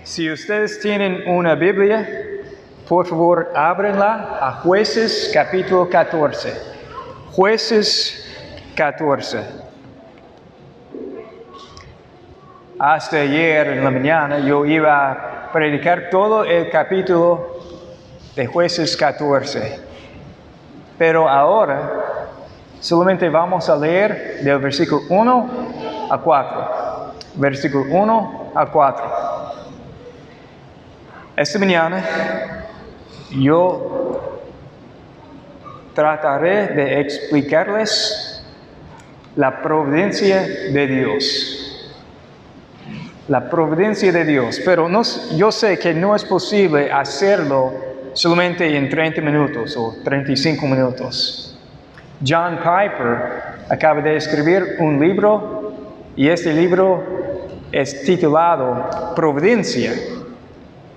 Si ustedes tienen una Biblia, por favor, ábrenla a Jueces capítulo 14. Jueces 14. Hasta ayer en la mañana yo iba a predicar todo el capítulo de Jueces 14. Pero ahora solamente vamos a leer del versículo 1 a 4. Versículo 1 a 4. Esta mañana yo trataré de explicarles la providencia de Dios. La providencia de Dios. Pero yo sé que no es posible hacerlo solamente en 30 minutos o 35 minutos. John Piper acaba de escribir un libro y este libro es titulado Providencia.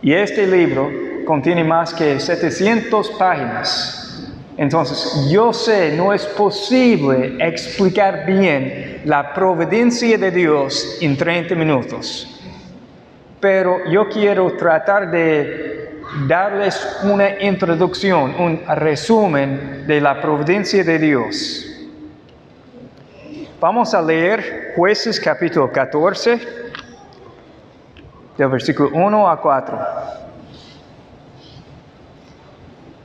Y este libro contiene más que 700 páginas. Entonces, yo sé, no es posible explicar bien la providencia de Dios en 30 minutos. Pero yo quiero tratar de darles una introducción, un resumen de la providencia de Dios. Vamos a leer Jueces capítulo 14. Del versículo 1 a 4.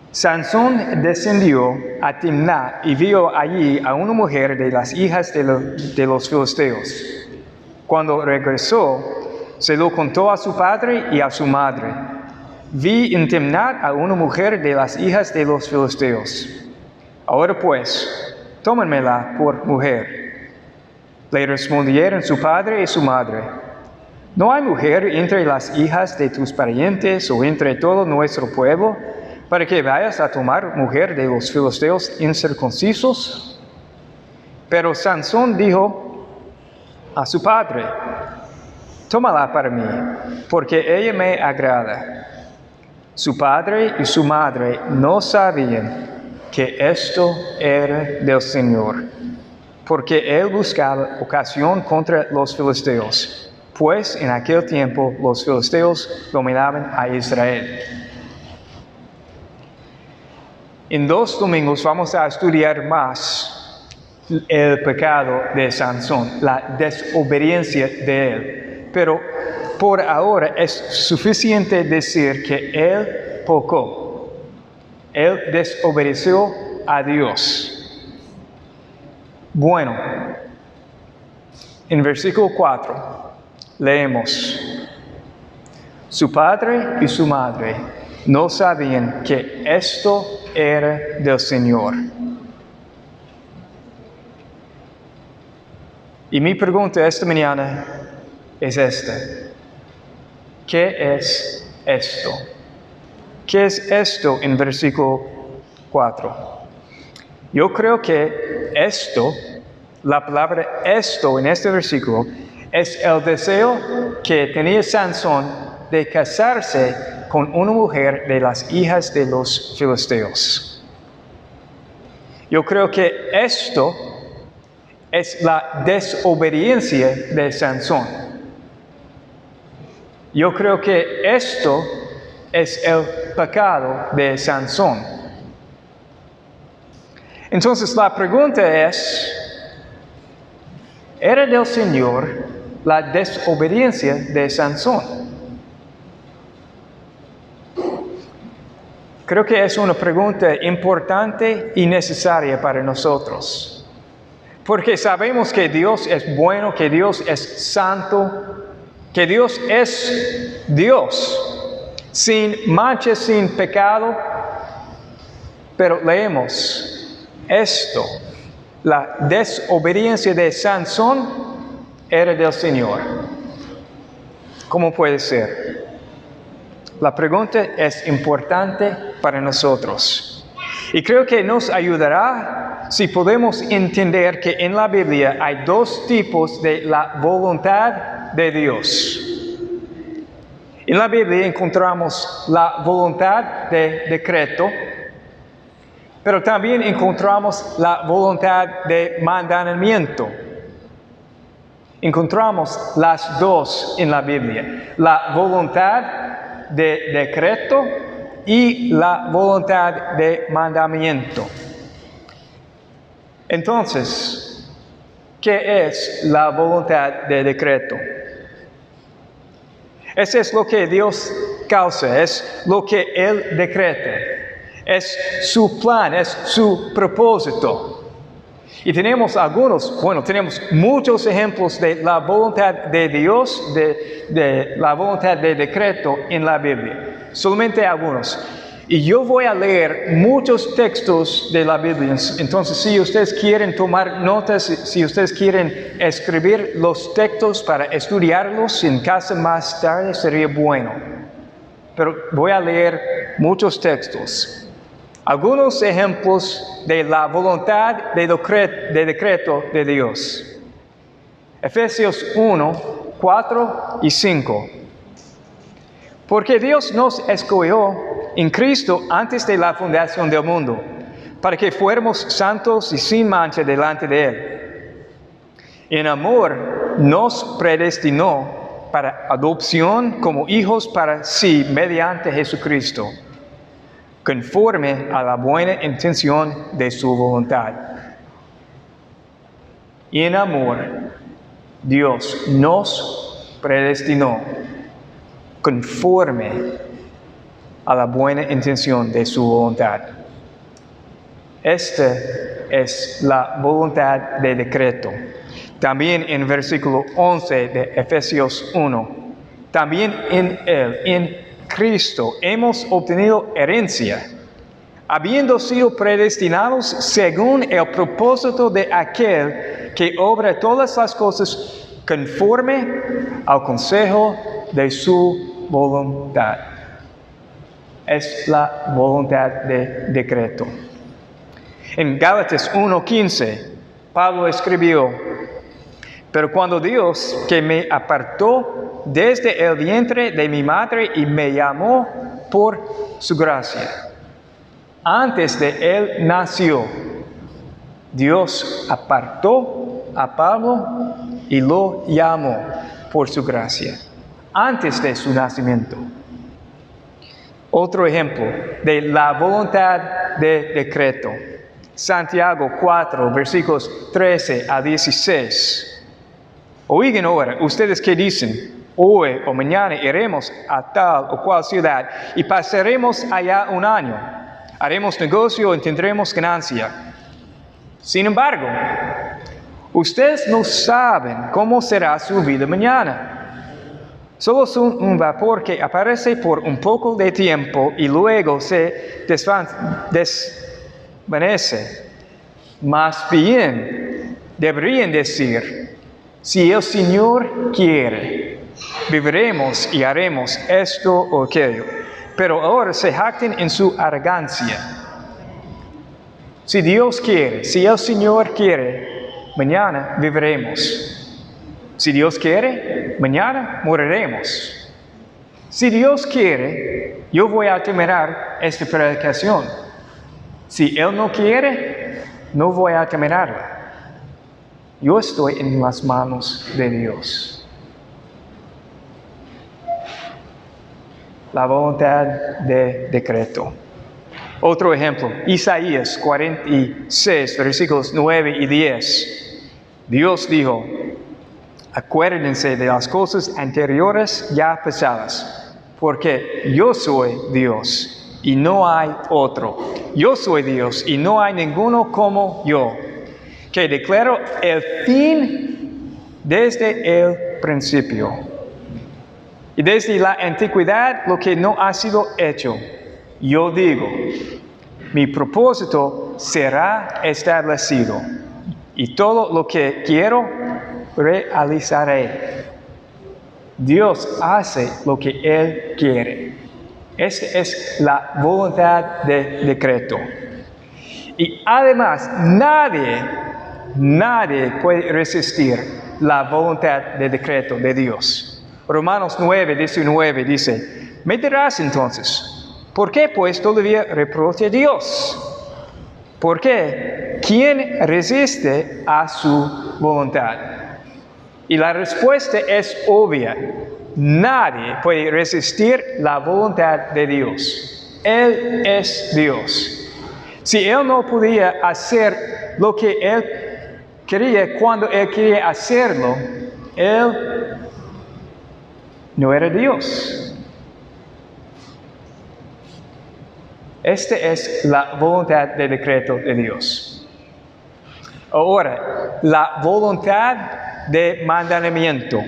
Sansón descendió a Timná y vio allí a una mujer de las hijas de los filisteos. Cuando regresó, se lo contó a su padre y a su madre. Vi en Timná a una mujer de las hijas de los filisteos. Ahora pues, tómenmela por mujer. Le respondieron su padre y su madre: ¿No hay mujer entre las hijas de tus parientes o entre todo nuestro pueblo para que vayas a tomar mujer de los filisteos incircuncisos? Pero Sansón dijo a su padre: tómala para mí, porque ella me agrada. Su padre y su madre no sabían que esto era del Señor, porque él buscaba ocasión contra los filisteos. Pues en aquel tiempo los filisteos dominaban a Israel. En 2 domingos vamos a estudiar más el pecado de Sansón, la desobediencia de él. Pero por ahora es suficiente decir que él pecó. Él desobedeció a Dios. Bueno, en versículo 4. Leemos: su padre y su madre no sabían que esto era del Señor. Y mi pregunta esta mañana es esta: ¿qué es esto? ¿Qué es esto en versículo 4? Yo creo que esto, la palabra esto en este versículo, es el deseo que tenía Sansón de casarse con una mujer de las hijas de los filisteos. Yo creo que esto es la desobediencia de Sansón. Yo creo que esto es el pecado de Sansón. Entonces la pregunta es: ¿era del Señor la desobediencia de Sansón? Creo que es una pregunta importante y necesaria para nosotros. Porque sabemos que Dios es bueno, que Dios es santo, que Dios es Dios, sin mancha, sin pecado. Pero leemos esto: la desobediencia de Sansón era del Señor. ¿Cómo puede ser? La pregunta es importante para nosotros. Y creo que nos ayudará si podemos entender que en la Biblia hay 2 tipos de la voluntad de Dios. En la Biblia encontramos la voluntad de decreto, pero también encontramos la voluntad de mandamiento. Encontramos las dos en la Biblia, la voluntad de decreto y la voluntad de mandamiento. Entonces, ¿qué es la voluntad de decreto? Eso es lo que Dios causa, es lo que Él decreta, es su plan, es su propósito. Y tenemos tenemos muchos ejemplos de la voluntad de Dios, de la voluntad de decreto en la Biblia. Solamente algunos. Y yo voy a leer muchos textos de la Biblia. Entonces, si ustedes quieren tomar notas, si ustedes quieren escribir los textos para estudiarlos en casa más tarde, sería bueno. Pero voy a leer muchos textos. Algunos ejemplos de la voluntad de decreto de Dios. Efesios 1, 4 y 5. Porque Dios nos escogió en Cristo antes de la fundación del mundo, para que fuéramos santos y sin mancha delante de Él. En amor nos predestinó para adopción como hijos para sí mediante Jesucristo, conforme a la buena intención de su voluntad. En amor, Dios nos predestinó conforme a la buena intención de su voluntad. Esta es la voluntad de decreto. También en versículo 11 de Efesios 1. También en Él, en Cristo, hemos obtenido herencia, habiendo sido predestinados según el propósito de aquel que obra todas las cosas conforme al consejo de su voluntad. Es la voluntad de decreto. En Gálatas 1:15, Pablo escribió: pero cuando Dios, que me apartó desde el vientre de mi madre y me llamó por su gracia, antes de él nació, Dios apartó a Pablo y lo llamó por su gracia, antes de su nacimiento. Otro ejemplo de la voluntad de decreto. Santiago 4, versículos 13 a 16. Oigan ahora, ustedes que dicen, hoy o mañana iremos a tal o cual ciudad y pasaremos allá un año. Haremos negocio y tendremos ganancia. Sin embargo, ustedes no saben cómo será su vida mañana. Solo son un vapor que aparece por un poco de tiempo y luego se desvanece. Más bien, deberían decir: si el Señor quiere, viviremos y haremos esto o aquello. Pero ahora se jacten en su arrogancia. Si Dios quiere, si el Señor quiere, mañana viviremos. Si Dios quiere, mañana moriremos. Si Dios quiere, yo voy a terminar esta predicación. Si Él no quiere, no voy a terminarla. Yo estoy en las manos de Dios. La voluntad de decreto. Otro ejemplo, Isaías 46, versículos 9 y 10. Dios dijo: acuérdense de las cosas anteriores ya pasadas, porque yo soy Dios y no hay otro. Yo soy Dios y no hay ninguno como yo, que declaro el fin desde el principio, y desde la antigüedad lo que no ha sido hecho. Yo digo, mi propósito será establecido, y todo lo que quiero realizaré. Dios hace lo que Él quiere. Esta es la voluntad de decreto. Y además, nadie puede resistir la voluntad de decreto de Dios. Romanos 9:19 dice: me dirás entonces, ¿por qué pues todavía reproche a Dios? ¿Por qué? ¿Quién resiste a su voluntad? Y la respuesta es obvia. Nadie puede resistir la voluntad de Dios. Él es Dios. Si Él no podía hacer lo que Él quería cuando Él quería hacerlo, Él no era Dios. Esta es la voluntad del decreto de Dios. Ahora, la voluntad de mandamiento.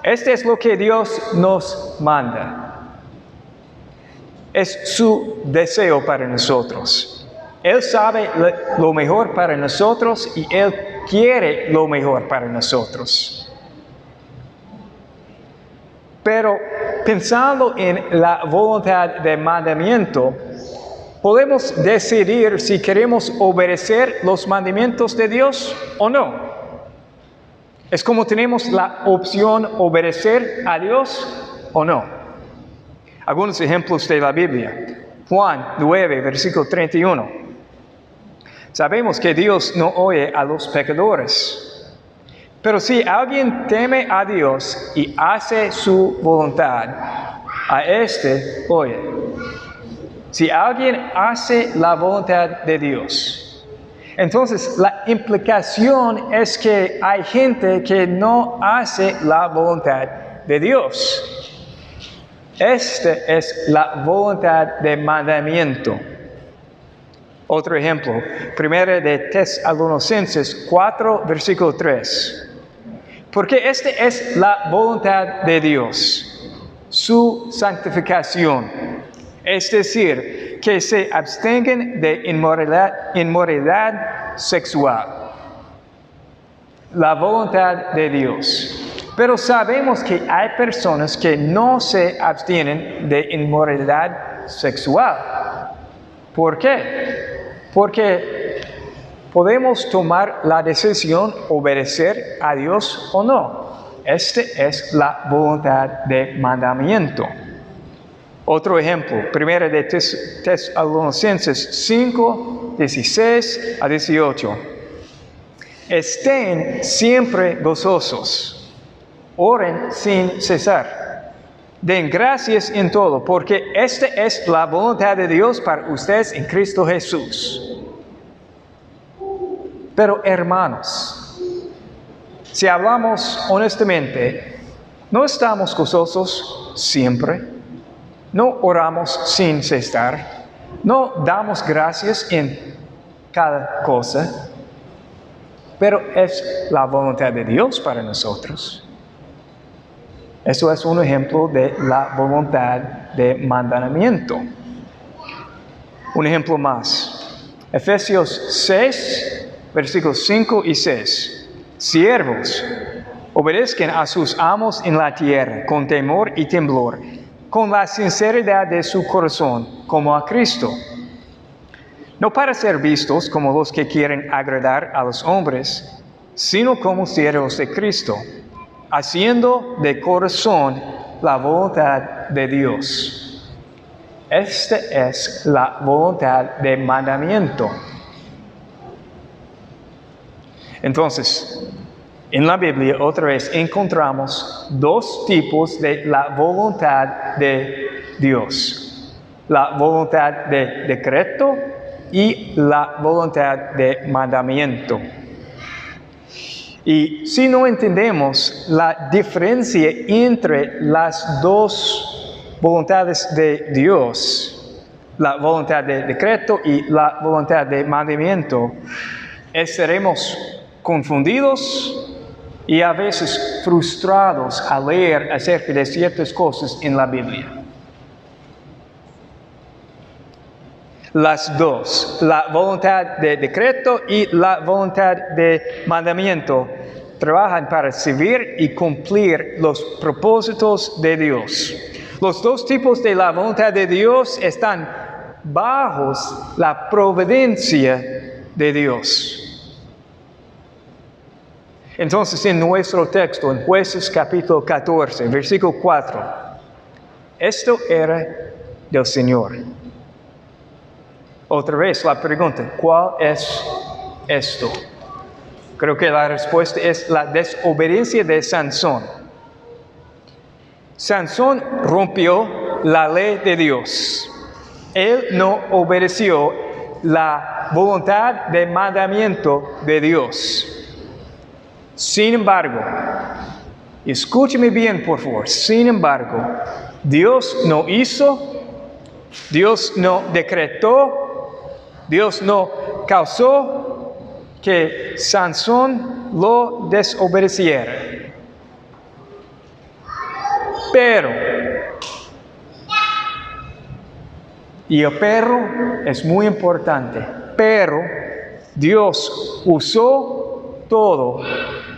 Este es lo que Dios nos manda. Es su deseo para nosotros. Él sabe lo mejor para nosotros y Él quiere lo mejor para nosotros. Pero pensando en la voluntad de mandamiento, podemos decidir si queremos obedecer los mandamientos de Dios o no. Es como tenemos la opción obedecer a Dios o no. Algunos ejemplos de la Biblia. Juan 9, versículo 31. Sabemos que Dios no oye a los pecadores. Pero si alguien teme a Dios y hace su voluntad, a este oye. Si alguien hace la voluntad de Dios, entonces la implicación es que hay gente que no hace la voluntad de Dios. Esta es la voluntad de mandamiento. Otro ejemplo, 1 de Tesalonicenses 4, versículo 3. Porque esta es la voluntad de Dios, su santificación. Es decir, que se abstengan de inmoralidad sexual. La voluntad de Dios. Pero sabemos que hay personas que no se abstienen de inmoralidad sexual. ¿Por qué? Porque podemos tomar la decisión obedecer a Dios o no. Esta es la voluntad de mandamiento. Otro ejemplo, 1 de Tesalonicenses 5, 16 a 18. Estén siempre gozosos, oren sin cesar, den gracias en todo, porque esta es la voluntad de Dios para ustedes en Cristo Jesús. Pero hermanos, si hablamos honestamente, ¿no estamos gozosos siempre? ¿No oramos sin cesar? ¿No damos gracias en cada cosa? Pero es la voluntad de Dios para nosotros. Eso es un ejemplo de la voluntad de mandamiento. Un ejemplo más. Efesios 6, versículos 5 y 6. Siervos, obedezcan a sus amos en la tierra con temor y temblor, con la sinceridad de su corazón, como a Cristo. No para ser vistos como los que quieren agradar a los hombres, sino como siervos de Cristo, haciendo de corazón la voluntad de Dios. Esta es la voluntad de mandamiento. Entonces, en la Biblia otra vez encontramos dos tipos de la voluntad de Dios. La voluntad de decreto y la voluntad de mandamiento. Y si no entendemos la diferencia entre las dos voluntades de Dios, la voluntad de decreto y la voluntad de mandamiento, estaremos confundidos y a veces frustrados al leer acerca de ciertas cosas en la Biblia. Las dos, la voluntad de decreto y la voluntad de mandamiento, trabajan para servir y cumplir los propósitos de Dios. Los dos tipos de la voluntad de Dios están bajo la providencia de Dios. Entonces, en nuestro texto, en Jueces capítulo 14, versículo 4, esto era del Señor. Otra vez la pregunta, ¿cuál es esto? Creo que la respuesta es la desobediencia de Sansón. Sansón rompió la ley de Dios. Él no obedeció la voluntad de mandamiento de Dios. Sin embargo, escúcheme bien, por favor. Sin embargo, Dios no hizo, Dios no decretó, Dios no causó que Sansón lo desobedeciera. Pero, y el pero es muy importante, pero Dios usó todo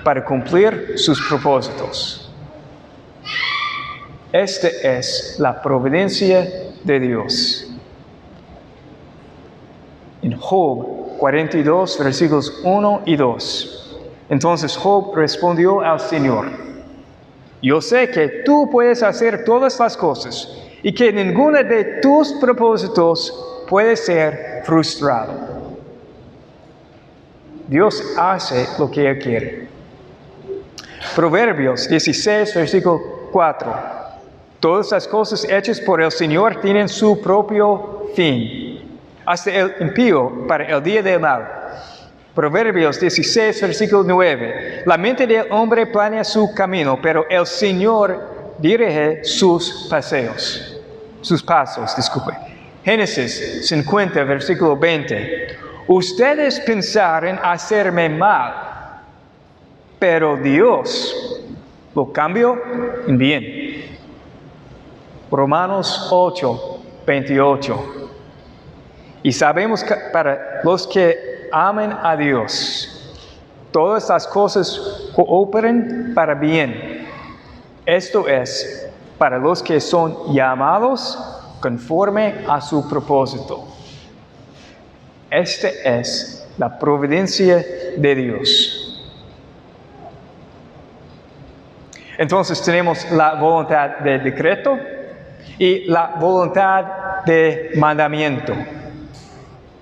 para cumplir sus propósitos. Esta es la providencia de Dios. En Job 42, versículos 1 y 2. Entonces Job respondió al Señor: yo sé que tú puedes hacer todas las cosas y que ninguno de tus propósitos puede ser frustrado. Dios hace lo que Él quiere. Proverbios 16, versículo 4. Todas las cosas hechas por el Señor tienen su propio fin, hasta el impío para el día del mal. Proverbios 16, versículo 9. La mente del hombre planea su camino, pero el Señor dirige sus pasos. Génesis 50, versículo 20. Ustedes pensaron hacerme mal, pero Dios lo cambió en bien. Romanos 8, 28. Y sabemos que para los que amen a Dios, todas las cosas cooperan para bien. Esto es, para los que son llamados conforme a su propósito. Esta es la providencia de Dios. Entonces tenemos la voluntad de decreto y la voluntad de mandamiento.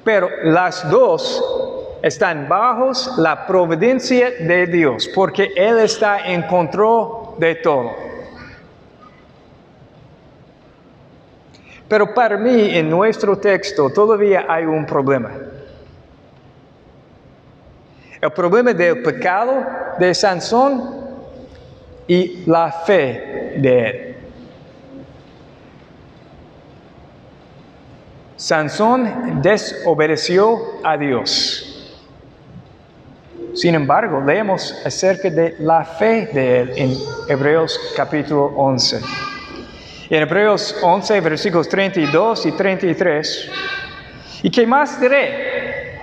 Pero las dos están bajo la providencia de Dios, porque Él está en control de todo. Pero para mí, en nuestro texto, todavía hay un problema. El problema del pecado de Sansón y la fe de él. Sansón desobedeció a Dios. Sin embargo, leemos acerca de la fe de él en Hebreos capítulo 11. En Hebreos 11, versículos 32 y 33. ¿Y qué más diré?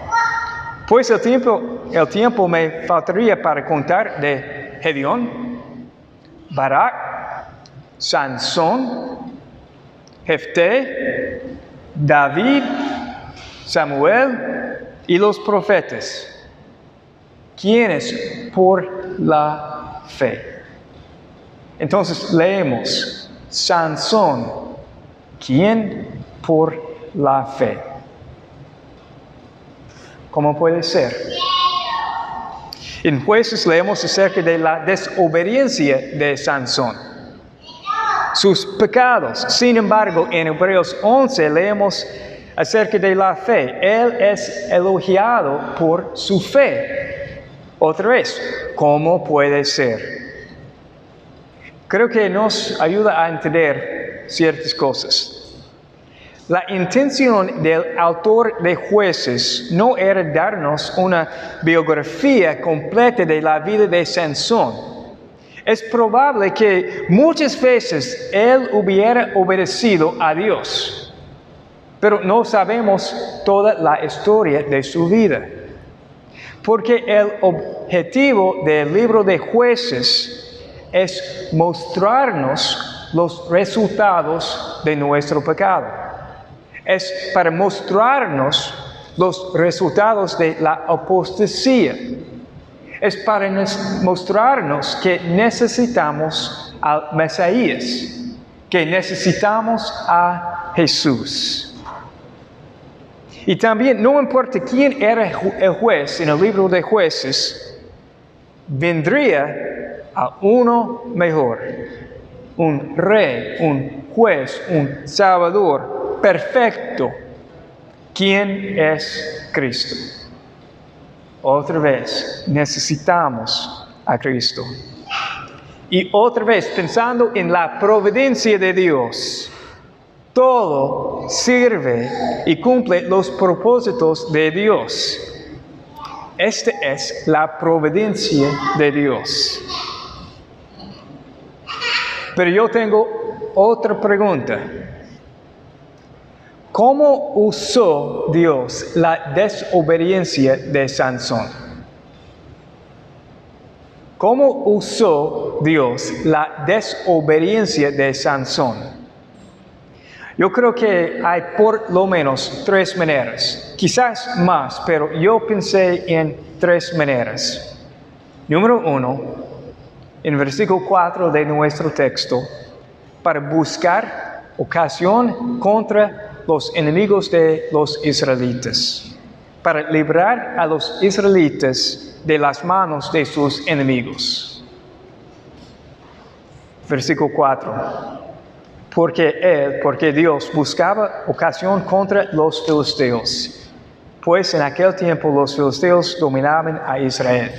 Pues el tiempo me faltaría para contar de Gedeón, Barak, Sansón, Jefté, David, Samuel y los profetas, quienes por la fe. Entonces leemos, Sansón, quien por la fe. ¿Cómo puede ser? En Jueces leemos acerca de la desobediencia de Sansón, sus pecados. Sin embargo, en Hebreos 11 leemos acerca de la fe. Él es elogiado por su fe. Otra vez, ¿cómo puede ser? Creo que nos ayuda a entender ciertas cosas. La intención del autor de Jueces no era darnos una biografía completa de la vida de Sansón. Es probable que muchas veces él hubiera obedecido a Dios, pero no sabemos toda la historia de su vida. Porque el objetivo del libro de Jueces es mostrarnos los resultados de nuestro pecado. Es para mostrarnos los resultados de la apostasía. Es para mostrarnos que necesitamos al Mesías, que necesitamos a Jesús. Y también no importa quién era el juez en el libro de Jueces, vendría a uno mejor, un rey, un juez, un salvador perfecto. ¿Quién es Cristo? Otra vez, necesitamos a Cristo. Y otra vez, pensando en la providencia de Dios, todo sirve y cumple los propósitos de Dios. Esta es la providencia de Dios. Pero yo tengo otra pregunta. ¿Cómo usó Dios la desobediencia de Sansón? ¿Cómo usó Dios la desobediencia de Sansón? Yo creo que hay por lo menos 3 maneras, quizás más, pero yo pensé en 3 maneras. Número 1, en versículo 4 de nuestro texto, para buscar ocasión contra los enemigos de los israelitas, para librar a los israelitas de las manos de sus enemigos. Versículo 4. Porque Dios buscaba ocasión contra los filisteos, pues en aquel tiempo los filisteos dominaban a Israel.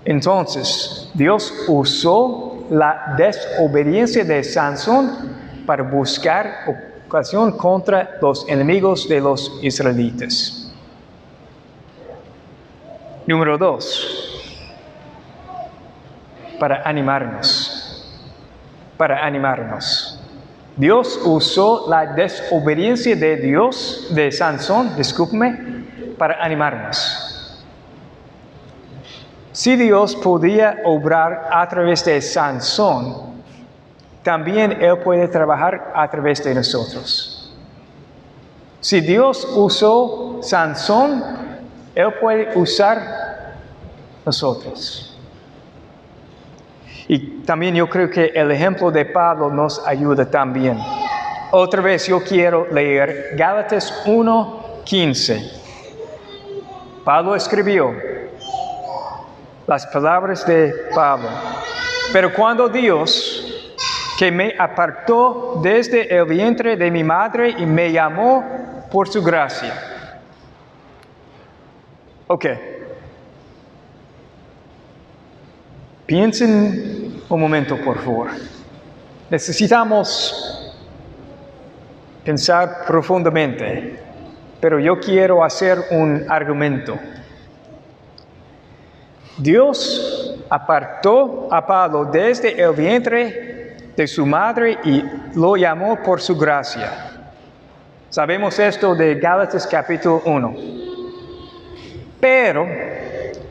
Entonces, Dios usó la desobediencia de Sansón para buscar ocasión contra los enemigos de los israelitas. Número 2, para animarnos. Dios usó la desobediencia de Sansón, para animarnos. Si Dios podía obrar a través de Sansón, también Él puede trabajar a través de nosotros. Si Dios usó Sansón, Él puede usar nosotros. Y también yo creo que el ejemplo de Pablo nos ayuda también. Otra vez yo quiero leer Gálatas 1:15. Pablo escribió las palabras de Pablo. Pero cuando Dios, que me apartó desde el vientre de mi madre y me llamó por su gracia. Ok. Piensen un momento, por favor. Necesitamos pensar profundamente, pero yo quiero hacer un argumento. Dios apartó a Pablo desde el vientre de su madre y lo llamó por su gracia. Sabemos esto de Gálatas capítulo 1. Pero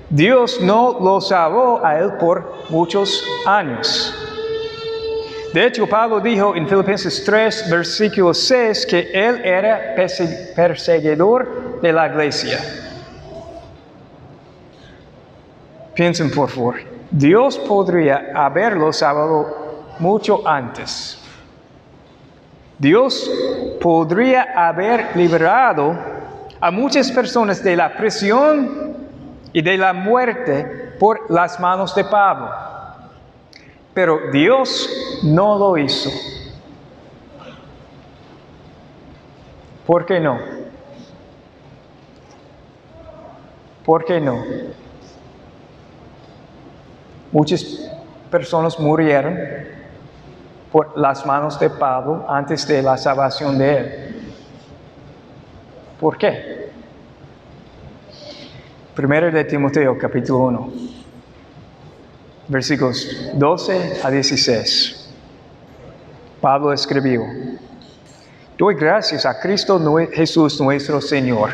Dios no lo salvó a él por muchos años. De hecho, Pablo dijo en Filipenses 3, versículo 6, que él era perseguidor de la iglesia. Piensen, por favor. Dios podría haberlo salvado mucho antes. Dios podría haber liberado a muchas personas de la prisión y de la muerte por las manos de Pablo. Pero Dios no lo hizo. ¿Por qué no? ¿Por qué no? Muchas personas murieron por las manos de Pablo antes de la salvación de él. ¿Por qué? 1 de Timoteo, capítulo 1, versículos 12 a 16. Pablo escribió: Doy gracias a Cristo Jesús nuestro Señor,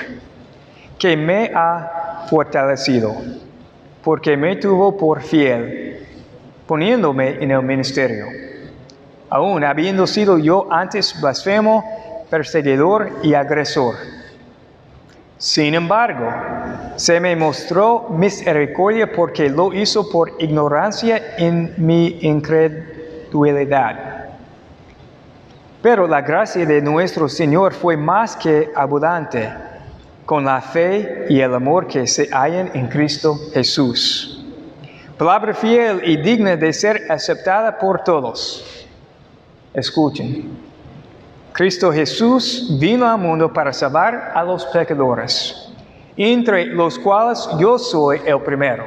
que me ha fortalecido, porque me tuvo por fiel, poniéndome en el ministerio, aun habiendo sido yo antes blasfemo, perseguidor y agresor. Sin embargo, se me mostró misericordia porque lo hizo por ignorancia en mi incredulidad. Pero la gracia de nuestro Señor fue más que abundante con la fe y el amor que se hallan en Cristo Jesús. Palabra fiel y digna de ser aceptada por todos. Escuchen. Cristo Jesús vino al mundo para salvar a los pecadores, entre los cuales yo soy el primero.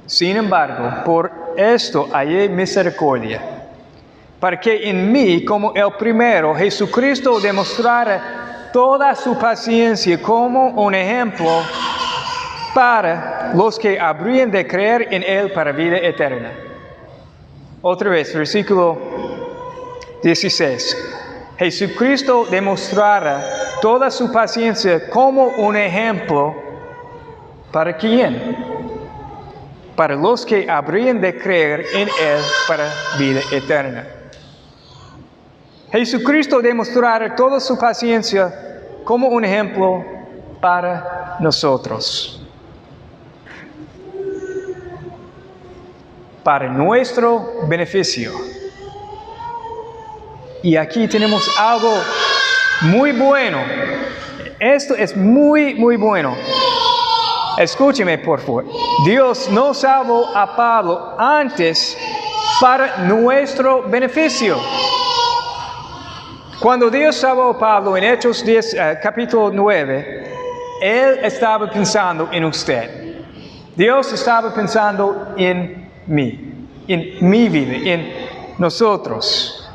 Sin embargo, por esto hallé misericordia, para que en mí, como el primero, Jesucristo demostrara toda su paciencia como un ejemplo para los que habrían de creer en Él para vida eterna. Otra vez, versículo 16. Jesucristo demostrara toda su paciencia como un ejemplo ¿para quién? Para los que habrían de creer en Él para vida eterna. Jesucristo demostrara toda su paciencia como un ejemplo para nosotros. Para nuestro beneficio. Y aquí tenemos algo muy bueno. Esto es muy, muy bueno. Escúcheme, por favor. Dios no salvó a Pablo antes para nuestro beneficio. Cuando Dios salvó a Pablo en Hechos 10, capítulo 9, Él estaba pensando en usted. Dios estaba pensando en mí, en mi vida, en nosotros.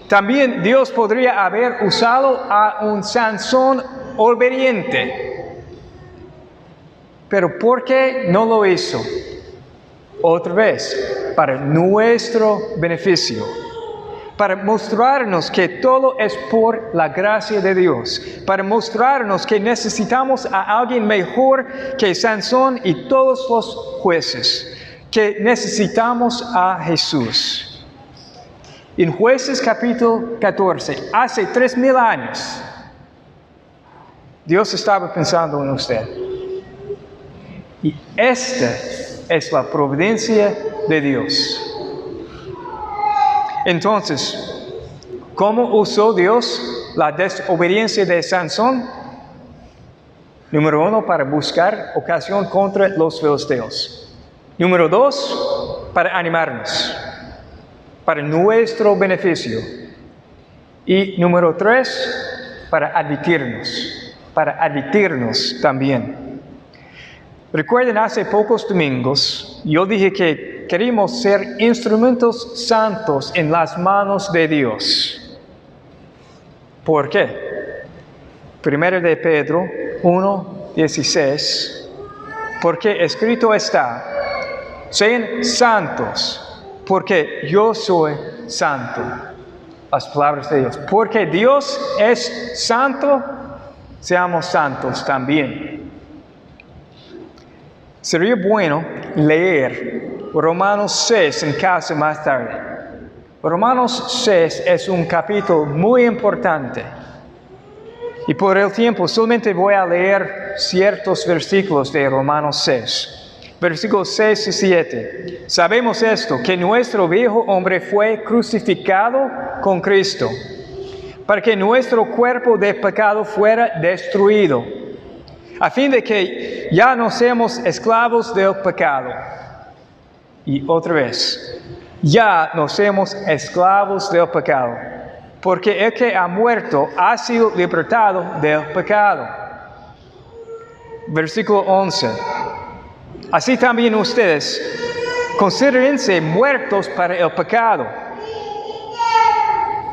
También Dios podría haber usado a un Sansón obediente. Pero ¿por qué no lo hizo? Otra vez, para nuestro beneficio. Para mostrarnos que todo es por la gracia de Dios. Para mostrarnos que necesitamos a alguien mejor que Sansón y todos los jueces. Que necesitamos a Jesús. En Jueces capítulo 14, hace 3000 años, Dios estaba pensando en usted. Y esta es la providencia de Dios. Entonces, ¿cómo usó Dios la desobediencia de Sansón? Número 1, para buscar ocasión contra los filisteos. Número 2, para animarnos. Para nuestro beneficio. Y número 3, para advertirnos también. Recuerden, hace pocos domingos, yo dije que queríamos ser instrumentos santos en las manos de Dios. ¿Por qué? Primero de Pedro 1:16, porque escrito está, sean santos, porque yo soy santo. Las palabras de Dios. Porque Dios es santo, seamos santos también. Sería bueno leer Romanos 6 en casa más tarde. Romanos 6 es un capítulo muy importante. Y por el tiempo solamente voy a leer ciertos versículos de Romanos 6. Versículos 6 y 7. Sabemos esto, que nuestro viejo hombre fue crucificado con Cristo, para que nuestro cuerpo de pecado fuera destruido, a fin de que ya no seamos esclavos del pecado. Y otra vez, ya no seamos esclavos del pecado, porque el que ha muerto ha sido libertado del pecado. Versículo 11. Así también ustedes, considérense muertos para el pecado,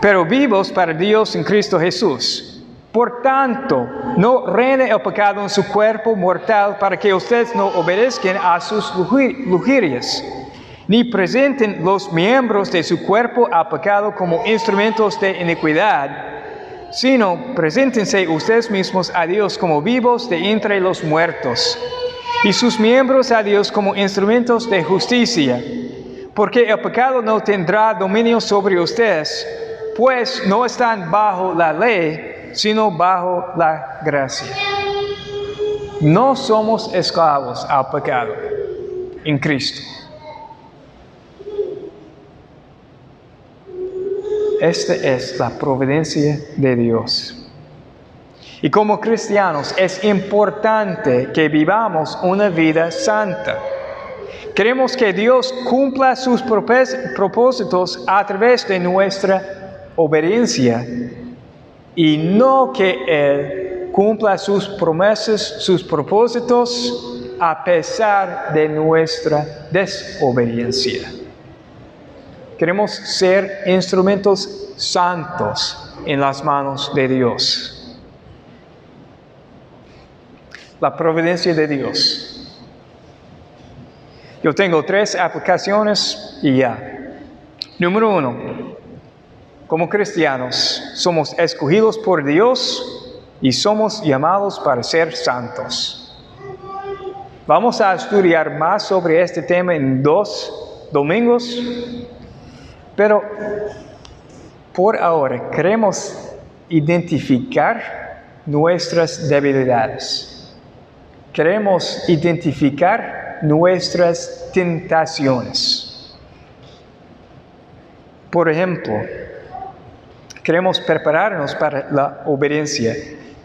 pero vivos para Dios en Cristo Jesús. Por tanto, no reine el pecado en su cuerpo mortal para que ustedes no obedezcan a sus lujurias, ni presenten los miembros de su cuerpo al pecado como instrumentos de iniquidad, sino preséntense ustedes mismos a Dios como vivos de entre los muertos, y sus miembros a Dios como instrumentos de justicia, porque el pecado no tendrá dominio sobre ustedes, pues no están bajo la ley, sino bajo la gracia. No somos esclavos al pecado en Cristo. Esta es la providencia de Dios. Y como cristianos es importante que vivamos una vida santa. Queremos que Dios cumpla sus propósitos a través de nuestra obediencia y no que Él cumpla sus promesas, sus propósitos a pesar de nuestra desobediencia. Queremos ser instrumentos santos en las manos de Dios. La providencia de Dios. Yo tengo 3 aplicaciones y ya. Número 1. Como cristianos, somos escogidos por Dios y somos llamados para ser santos. Vamos a estudiar más sobre este tema en 2 domingos, pero por ahora queremos identificar nuestras debilidades. Queremos identificar nuestras tentaciones. Por ejemplo, queremos prepararnos para la obediencia.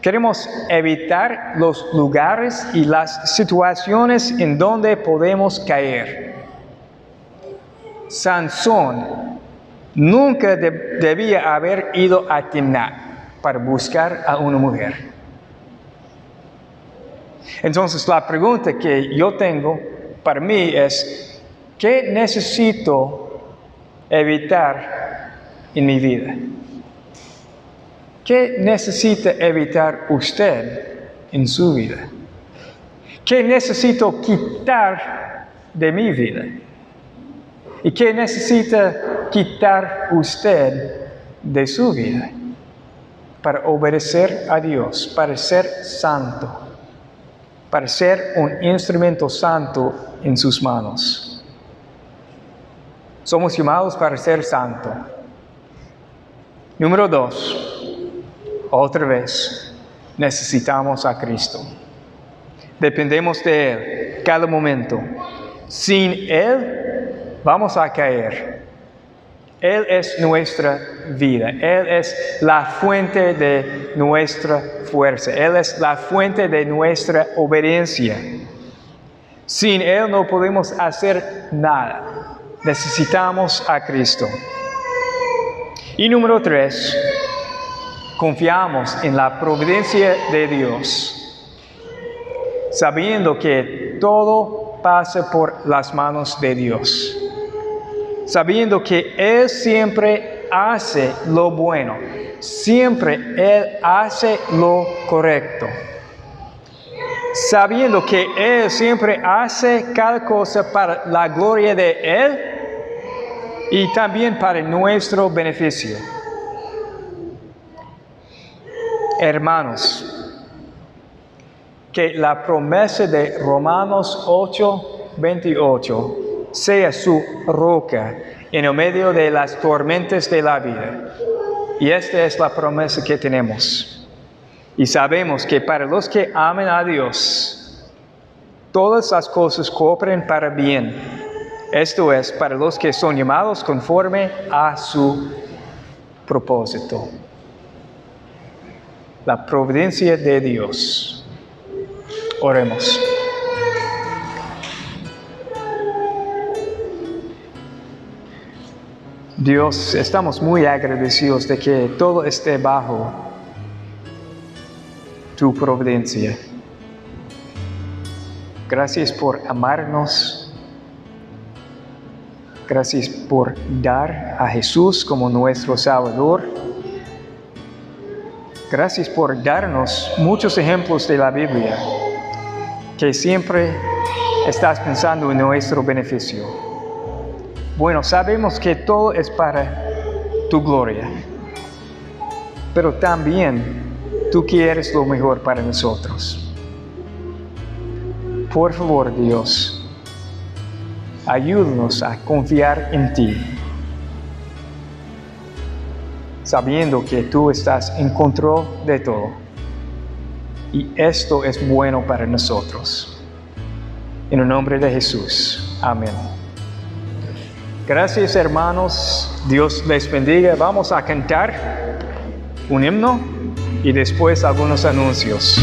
Queremos evitar los lugares y las situaciones en donde podemos caer. Sansón nunca debía haber ido a Timnat para buscar a una mujer. Entonces la pregunta que yo tengo para mí es, ¿qué necesito evitar en mi vida? ¿Qué necesita evitar usted en su vida? ¿Qué necesito quitar de mi vida? ¿Y qué necesita quitar usted de su vida para obedecer a Dios, para ser santo? Para ser un instrumento santo en sus manos. Somos llamados para ser santo. Número 2. Otra vez, necesitamos a Cristo. Dependemos de Él cada momento. Sin Él, vamos a caer. Él es nuestra vida. Él es la fuente de nuestra fuerza. Él es la fuente de nuestra obediencia. Sin Él no podemos hacer nada. Necesitamos a Cristo. Y número 3, confiamos en la providencia de Dios, sabiendo que todo pasa por las manos de Dios. Sabiendo que Él siempre hace lo bueno, siempre Él hace lo correcto. Sabiendo que Él siempre hace cada cosa para la gloria de Él y también para nuestro beneficio. Hermanos, que la promesa de Romanos 8:28 sea su roca en el medio de las tormentas de la vida. Y esta es la promesa que tenemos. Y sabemos que para los que aman a Dios, todas las cosas cooperan para bien. Esto es, para los que son llamados conforme a su propósito. La providencia de Dios. Oremos. Dios, estamos muy agradecidos de que todo esté bajo tu providencia. Gracias por amarnos. Gracias por dar a Jesús como nuestro Salvador. Gracias por darnos muchos ejemplos de la Biblia, que siempre estás pensando en nuestro beneficio. Bueno, sabemos que todo es para tu gloria, pero también tú quieres lo mejor para nosotros. Por favor, Dios, ayúdanos a confiar en ti, sabiendo que tú estás en control de todo. Y esto es bueno para nosotros. En el nombre de Jesús. Amén. Gracias, hermanos. Dios les bendiga. Vamos a cantar un himno. y después algunos anuncios.